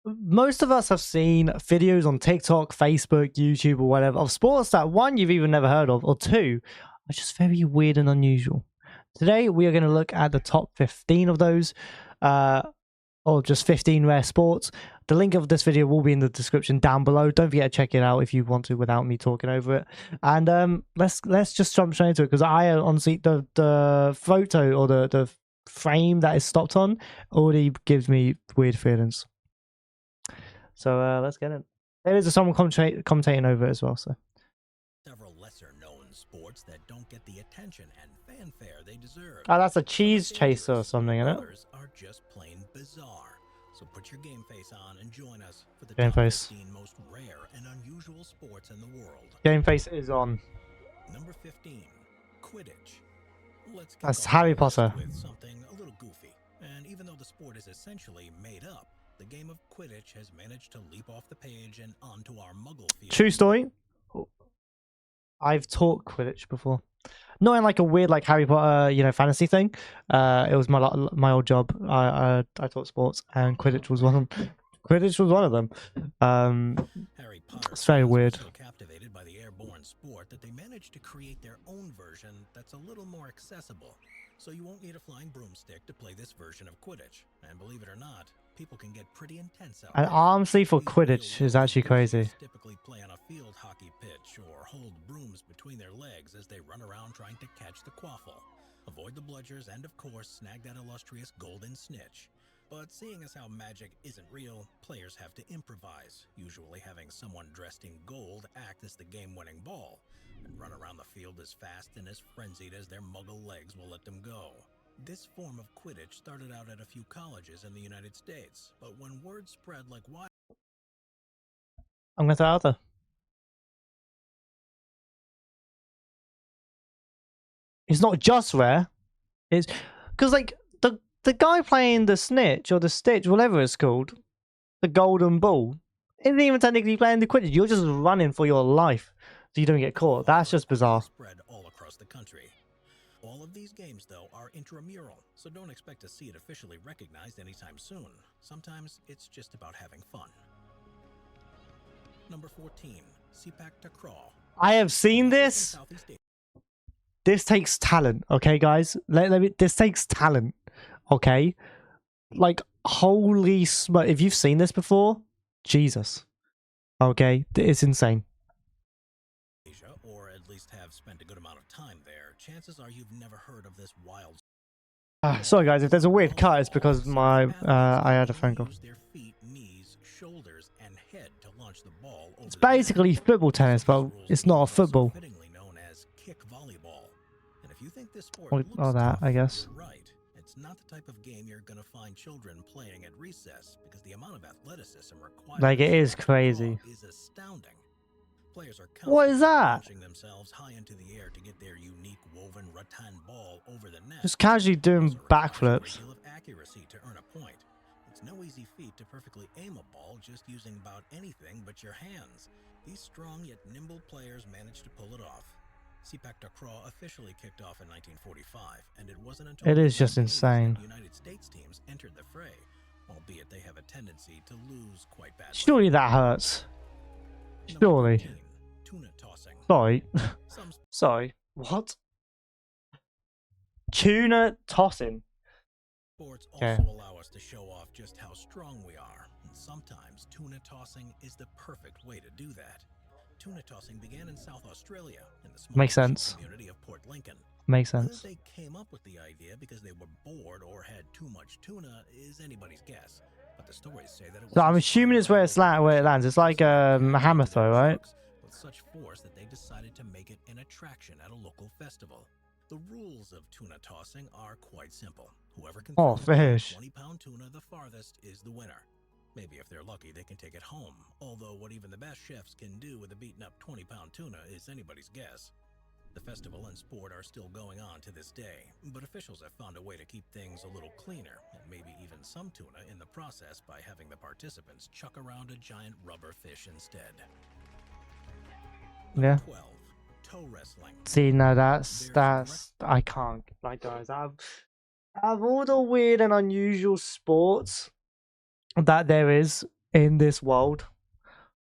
most of us have seen videos on TikTok, Facebook, YouTube, or whatever of sports that one, you've even never heard of, or two, are just very weird and unusual. Today, we are going to look at the top 15 of those, or just 15 rare sports. The link of this video will be in the description down below. Don't forget to check it out if you want to without me talking over it. And let's just jump straight into it, because I honestly, the photo or the frame that is stopped on already gives me weird feelings. So let's get it. There is someone commentating over it as well. So several lesser-known sports that don't get the attention and fanfare they deserve. Oh, that's a cheese chaser or something, isn't it? Others are just plain bizarre. So put your game face on and join us for the Game top face. 15 most rare and unusual sports in the world. Game face is on. Number 15, Quidditch. Let's kick That's off Harry the list Potter. with something a little goofy. And even though the sport is essentially made up, the game of Quidditch has managed to leap off the page and onto our muggle field. True story. I've taught Quidditch before, not in like a weird like Harry Potter, fantasy thing. It was my old job. I taught sports, and Quidditch was one of them. Harry Potter It's very weird. So captivated by the airborne sport that they managed to create their own version that's a little more accessible. So you won't need a flying broomstick to play this version of Quidditch. And believe it or not, people can get pretty intense out An there. arm sleeve for These Quidditch real is actually players crazy. typically play on a field hockey pitch or hold brooms between their legs as they run around trying to catch the quaffle, avoid the bludgers, and of course snag that illustrious golden snitch. But seeing as how magic isn't real, players have to improvise, usually having someone dressed in gold act as the game-winning ball, and run around the field as fast and as frenzied as their muggle legs will let them go. This form of Quidditch started out at a few colleges in the United States, but when word spread like wild... I'm going to out there. It's not just rare. It's because like the guy playing the snitch or the stitch, whatever it's called, the golden ball, isn't even technically playing the Quidditch. You're just running for your life so you don't get caught. That's just bizarre. Spread all across the country. All of these games, though, are intramural, so don't expect to see it officially recognized anytime soon. Sometimes it's just about having fun. Number 14, Sepak Takraw. I have seen this. This takes talent, okay, guys? This takes talent, okay? Like, holy smoke. If you've seen this before, Jesus. Okay, it's insane. Or at least have spent a good amount of time there, chances are you've never heard of this wild... Sorry, guys, if there's a weird cut, it's because I had a phone call. Their feet, knees, shoulders, and head to launch the ball over It's basically football tennis, but it's not a football. fittingly known as kick volleyball. And if you think this sport Or looks that, tough, I guess. you're right. It's not the type of game you're going to find children playing at recess because the amount of athleticism required Like, it is for crazy. is astounding. Players are What is that? launching themselves high into the air to get their unique woven rattan ball over the net. Just casually doing Also requires a backflips. great deal of accuracy to earn a point. It's no easy feat to perfectly aim a ball just using about anything but your hands. These strong yet nimble players managed to pull it off. Sepak Takraw officially kicked off in 1945, and it wasn't until It is just the 1980s insane. that United States teams entered the fray, albeit they have a tendency to lose quite badly. Surely that hurts. Number Surely. 13, tuna tossing. Sorry. Some Sorry. What? Tuna tossing. sports Okay. also allow us to show off just how strong we are, and sometimes tuna tossing is the perfect way to do that. Tuna tossing began in South Australia in the small Makes fishing sense. community of Port Lincoln. Makes Whether sense. they came up with the idea because they were bored or had too much tuna is anybody's guess. But the stories say that it was So I'm assuming it's where it lands. It's like a hammer throw, right? With such force that they decided to make it an attraction at a local festival. The rules of tuna tossing are quite simple. Whoever can Oh, throw fish. 20-pound tuna the farthest is the winner. Maybe if they're lucky, they can take it home. Although what even the best chefs can do with a beaten-up 20-pound tuna is anybody's guess. The festival and sport are still going on to this day, but officials have found a way to keep things a little cleaner, and maybe even some tuna in the process by having the participants chuck around a giant rubber fish instead. Yeah. 12. Toe wrestling. See, no, that's I can't. Like, guys, out of all the weird and unusual sports that there is in this world.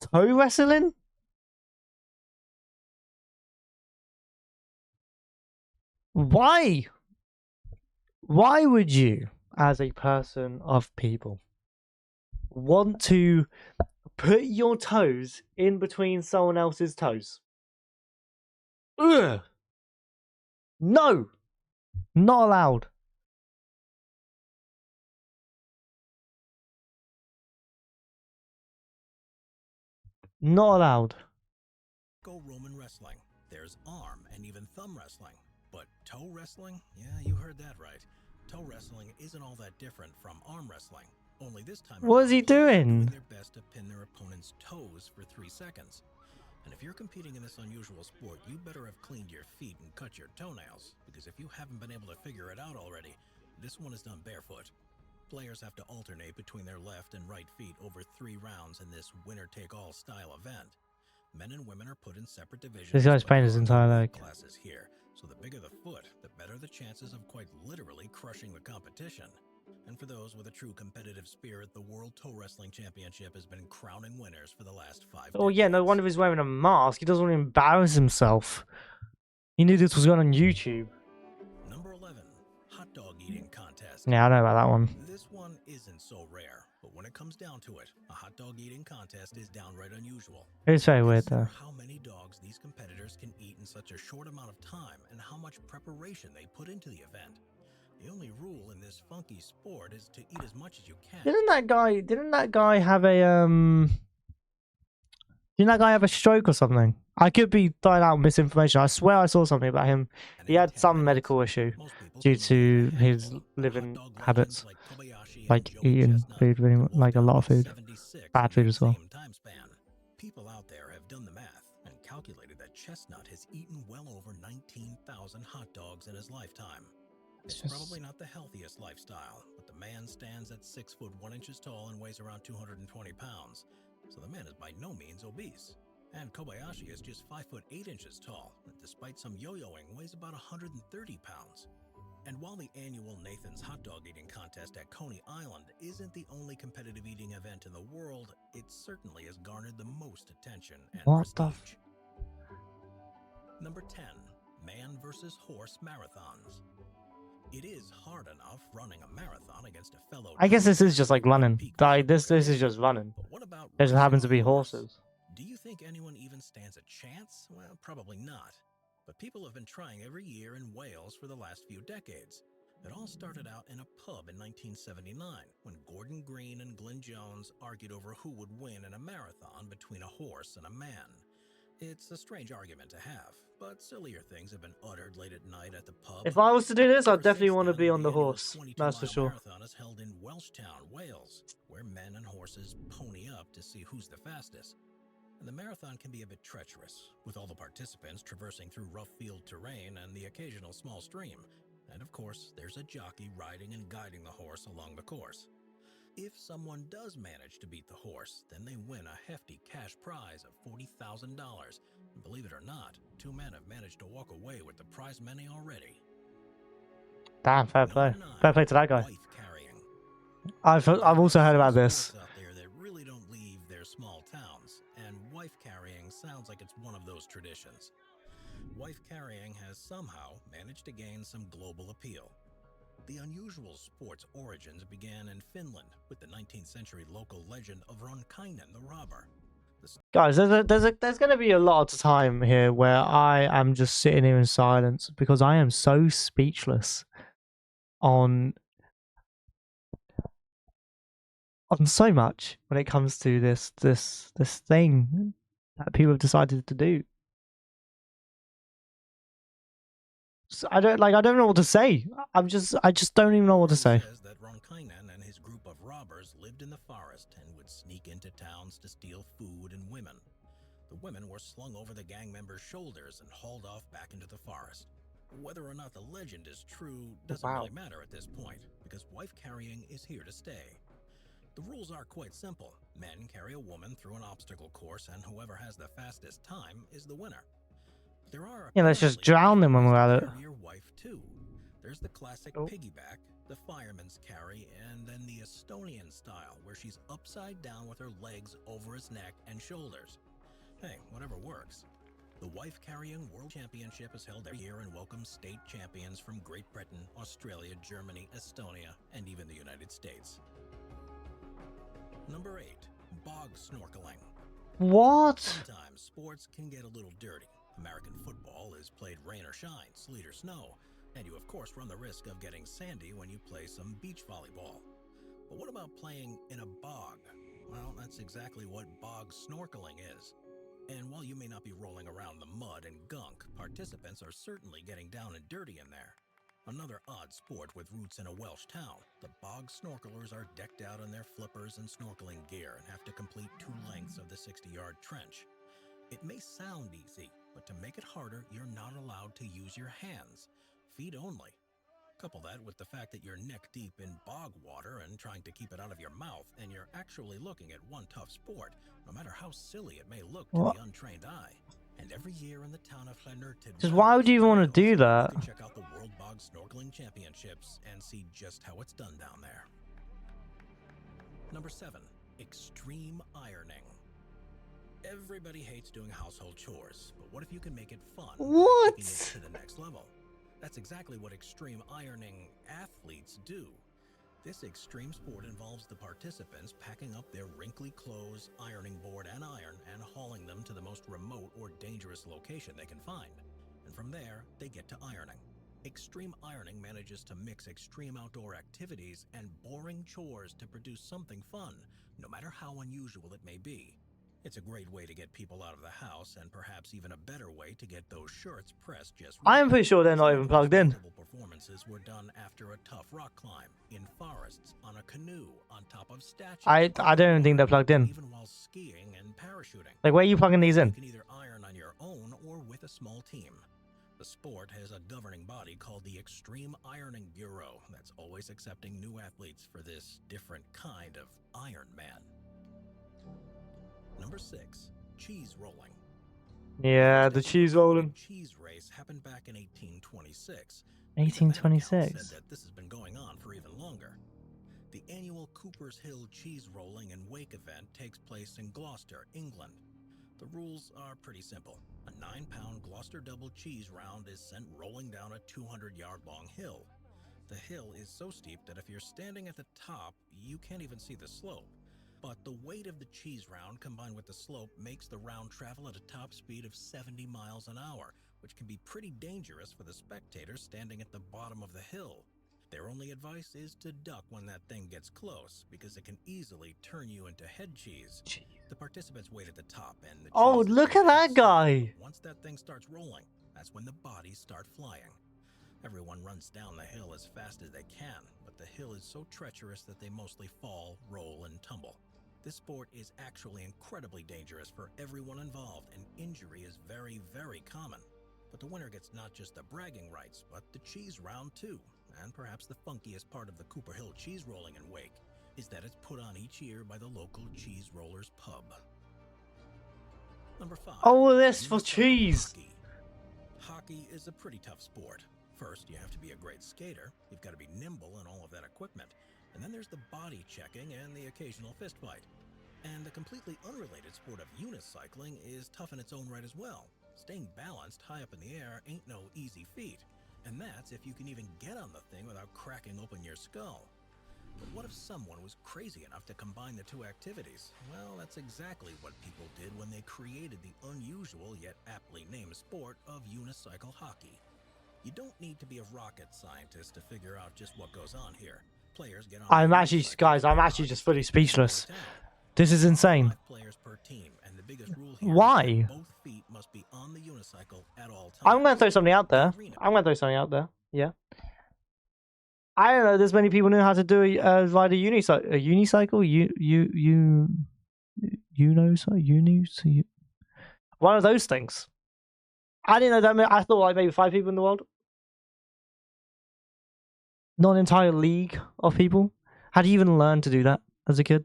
Toe wrestling? Why? Why would you, as a person of people, want to put your toes in between someone else's toes? Ugh. No. Not allowed. Not allowed. Go Roman wrestling. There's arm and even thumb wrestling. But toe wrestling? Yeah, you heard that right. Toe wrestling isn't all that different from arm wrestling. Only this time What is he doing? Their best to pin their opponent's toes for 3 seconds. And if you're competing in this unusual sport, you better have cleaned your feet and cut your toenails, because if you haven't been able to figure it out already, this one is done barefoot. Players have to alternate between their left and right feet over 3 rounds in this winner-take-all style event. Men and women are put in separate divisions. This guy's playing his entire leg. Classes here, so the bigger the foot, the better the chances of quite literally crushing the competition. And for those with a true competitive spirit, the World Toe Wrestling Championship has been crowning winners for the last 5 Oh yeah, no wonder he's wearing a mask. He doesn't want to embarrass himself. He knew this was going on YouTube. Number 11, hot dog eating contest. Yeah, I know about that one. This one isn't so rare, but when it comes down to it, a hot dog eating contest is downright unusual. It's very weird though. How many dogs these competitors can eat in such a short amount of time, and how much preparation they put into the event. The only rule in this funky sport is to eat as much as you can. Didn't that guy have a Didn't that guy have a stroke or something? I could be throwing out misinformation. I swear I saw something about him. He had some medical issue due to his living habits, like eating food, really, like a lot of food, bad food as well. People out there have done the math and calculated that Chestnut has eaten well over 19,000 hot dogs in his lifetime. It's probably not the healthiest lifestyle, but the man stands at 6 foot 1 inches tall and weighs around 220 pounds. So the man is by no means obese. And Kobayashi is just 5 foot 8 inches tall, and despite some yo-yoing, weighs about 130 pounds. And while the annual Nathan's Hot Dog Eating Contest at Coney Island isn't the only competitive eating event in the world, it certainly has garnered the most attention and prestige. Number 10, man versus horse marathons. It is hard enough running a marathon against a fellow. I guess this is just like running. This is just running. But what about It just happens to be horses. Do you think anyone even stands a chance? Well, probably not. But people have been trying every year in Wales for the last few decades. It all started out in a pub in 1979 when Gordon Green and Glyn Jones argued over who would win in a marathon between a horse and a man. It's a strange argument to have, but sillier things have been uttered late at night at the pub. If I was to do this, I'd definitely want to be on the horse. That's for sure. The marathon is held in Welshtown, Wales, where men and horses pony up to see who's the fastest. And the marathon can be a bit treacherous, with all the participants traversing through rough field terrain and the occasional small stream. And of course, there's a jockey riding and guiding the horse along the course. If someone does manage to beat the horse, then they win a hefty cash prize of $40,000. And believe it or not, 2 men have managed to walk away with the prize money already. Damn, fair play. Fair play to that guy. Wife carrying. I've also heard about this. Out there that really don't leave their small towns, and wife carrying sounds like it's one of those traditions. Wife carrying has somehow managed to gain some global appeal. The unusual sport's origins began in Finland with the 19th century local legend of Ronkainen the robber. Guys, there's going to be a lot of time here where I am just sitting here in silence because I am so speechless on so much when it comes to this thing that people have decided to do. So I don't know what to say. I just don't even know what to say. Says that Ronkainen and his group of robbers lived in the forest and would sneak into towns to steal food and women. The women were slung over the gang members' shoulders and hauled off back into the forest. Whether or not the legend is true doesn't really matter at this point, because wife carrying is here to stay. The rules are quite simple. Men carry a woman through an obstacle course, and whoever has the fastest time is the winner. There are Yeah, let's just drown them when we're at it. Your wife too. There's the classic piggyback, the fireman's carry, and then the Estonian style, where she's upside down with her legs over his neck and shoulders. Hey, whatever works. The wife carrying world championship is held every year and welcomes state champions from Great Britain, Australia, Germany, Estonia, and even the United States. Number 8. Bog snorkeling. What? Sometimes sports can get a little dirty. American football is played rain or shine, sleet or snow, and you of course run the risk of getting sandy when you play some beach volleyball. But what about playing in a bog? Well, that's exactly what bog snorkeling is. And while you may not be rolling around the mud and gunk, participants are certainly getting down and dirty in there. Another odd sport with roots in a Welsh town, the bog snorkelers are decked out in their flippers and snorkeling gear and have to complete 2 lengths of the 60-yard trench. It may sound easy, but to make it harder, you're not allowed to use your hands. Feet only. Couple that with the fact that you're neck deep in bog water and trying to keep it out of your mouth, and you're actually looking at one tough sport, no matter how silly it may look to What? the untrained eye. And every year in the town of Llanrtyd, Just why would you even want to do that? you can check out the World Bog Snorkeling Championships and see just how it's done down there. Number 7. Extreme ironing. Everybody hates doing household chores, but what if you can make it fun by What? taking it to the next level? That's exactly what extreme ironing athletes do. This extreme sport involves the participants packing up their wrinkly clothes, ironing board, and iron, and hauling them to the most remote or dangerous location they can find. And from there, they get to ironing. Extreme ironing manages to mix extreme outdoor activities and boring chores to produce something fun, no matter how unusual it may be. It's a great way to get people out of the house, and perhaps even a better way to get those shirts pressed just right. I am pretty sure they're not even plugged in. Performances were done after a tough rock climb, in forests, on a canoe, on top of statues. I don't even think they're plugged in. Even while skiing and parachuting. Like, where are you plugging these You in? can either iron on your own or with a small team. The sport has a governing body called the Extreme Ironing Bureau that's always accepting new athletes for this different kind of Iron Man. Number 6. Cheese rolling. Yeah, the cheese rolling. Cheese race happened back in 1826. 1826. Said that this has been going on for even longer. The annual Cooper's Hill Cheese Rolling and Wake event takes place in Gloucester, England. The rules are pretty simple. A 9-pound Gloucester double cheese round is sent rolling down a 200-yard-long hill. The hill is so steep that if you're standing at the top, you can't even see the slope. But the weight of the cheese round combined with the slope makes the round travel at a top speed of 70 miles an hour, which can be pretty dangerous for the spectators standing at the bottom of the hill. Their only advice is to duck when that thing gets close, because it can easily turn you into head cheese. The participants wait at the top and the Oh, cheese look at that guy. Once that thing starts rolling, that's when the bodies start flying. Everyone runs down the hill as fast as they can, but the hill is so treacherous that they mostly fall, roll, and tumble. This sport is actually incredibly dangerous for everyone involved, and injury is very, very common. But the winner gets not just the bragging rights, but the cheese round too. And perhaps the funkiest part of the Cooper Hill cheese rolling and wake is that it's put on each year by the local cheese rollers pub. Number 5. Oh, this for cheese. Hockey. Hockey is a pretty tough sport. First, you have to be a great skater. You've got to be nimble and all of that equipment. And then there's the body checking and the occasional fist fight. And the completely unrelated sport of unicycling is tough in its own right as well. Staying balanced high up in the air ain't no easy feat. And that's if you can even get on the thing without cracking open your skull. But what if someone was crazy enough to combine the two activities? Well, that's exactly what people did when they created the unusual yet aptly named sport of unicycle hockey. You don't need to be a rocket scientist to figure out just what goes on here. Players get on. I'm actually just fully speechless. This is insane. 5 players per team, and the biggest rule here Why? is that both feet must be on the unicycle at all times. I'm gonna throw something out there. Yeah. I don't know. There's many people know how to do ride a unicycle. One of those things. I didn't know that. I thought like maybe 5 people in the world. Not an entire league of people. How do you even learn to do that as a kid?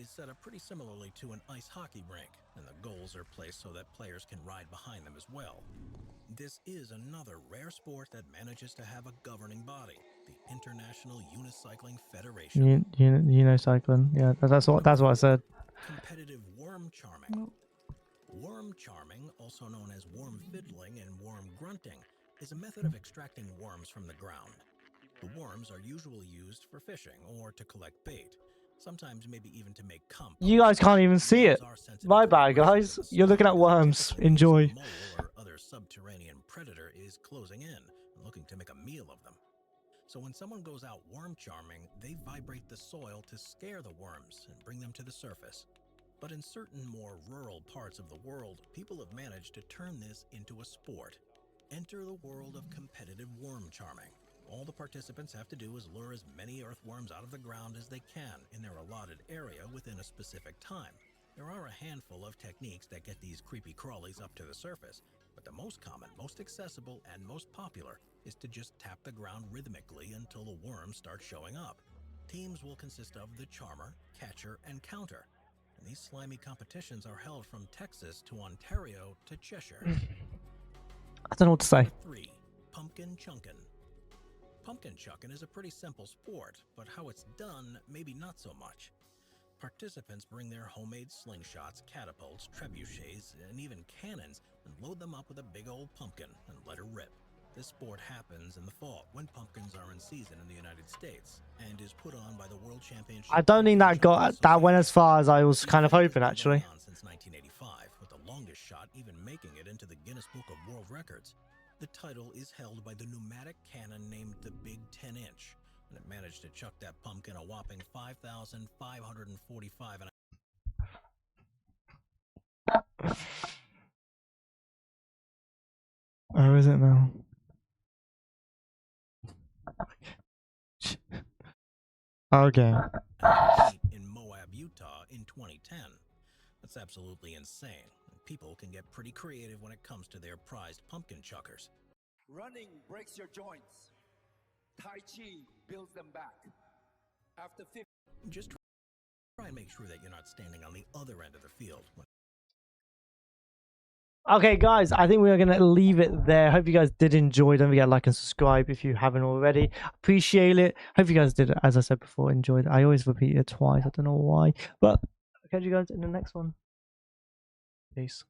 is set up pretty similarly to an ice hockey rink, and the goals are placed so that players can ride behind them as well. This is another rare sport that manages to have a governing body, the International Unicycling Federation. Unicycling. Yeah, that's what I said. Competitive worm charming. Worm charming, also known as worm fiddling and worm grunting, is a method of extracting worms from the ground. The worms are usually used for fishing or to collect bait, sometimes maybe even to make compost. You guys can't even see it. My bad, guys. You're looking at worms. Enjoy. A mole or other subterranean predator is closing in and looking to make a meal of them. So when someone goes out worm charming, they vibrate the soil to scare the worms and bring them to the surface. But in certain more rural parts of the world, people have managed to turn this into a sport. Enter the world of competitive worm charming. All the participants have to do is lure as many earthworms out of the ground as they can in their allotted area within a specific time. There are a handful of techniques that get these creepy crawlies up to the surface, but the most common, most accessible, and most popular is to just tap the ground rhythmically until the worms start showing up. Teams will consist of the charmer, catcher, and counter. And these slimy competitions are held from Texas to Ontario to Cheshire. I don't know what to say. 3. Pumpkin chunkin'. Pumpkin chucking is a pretty simple sport, but how it's done, maybe not so much. Participants bring their homemade slingshots, catapults, trebuchets, and even cannons and load them up with a big old pumpkin and let her rip. This sport happens in the fall when pumpkins are in season in the United States and is put on by the World Championship. I don't think that went as far as I was kind of hoping, actually. Since 1985, with the longest shot even making it into the Guinness Book of World Records. The title is held by the pneumatic cannon named the Big 10-inch, and it managed to chuck that pumpkin a whopping 5,545 and Oh, is it now? Okay. in Moab, Utah in 2010. That's absolutely insane. People can get pretty creative when it comes to their prized pumpkin chuckers. Running breaks your joints. Tai Chi builds them back. After 50... Just try and make sure that you're not standing on the other end of the field. Okay, guys, I think we are going to leave it there. Hope you guys did enjoy. Don't forget to like and subscribe if you haven't already. Appreciate it. Hope you guys did, as I said before, enjoyed it. I always repeat it twice. I don't know why. But I'll catch you guys in the next one. Peace.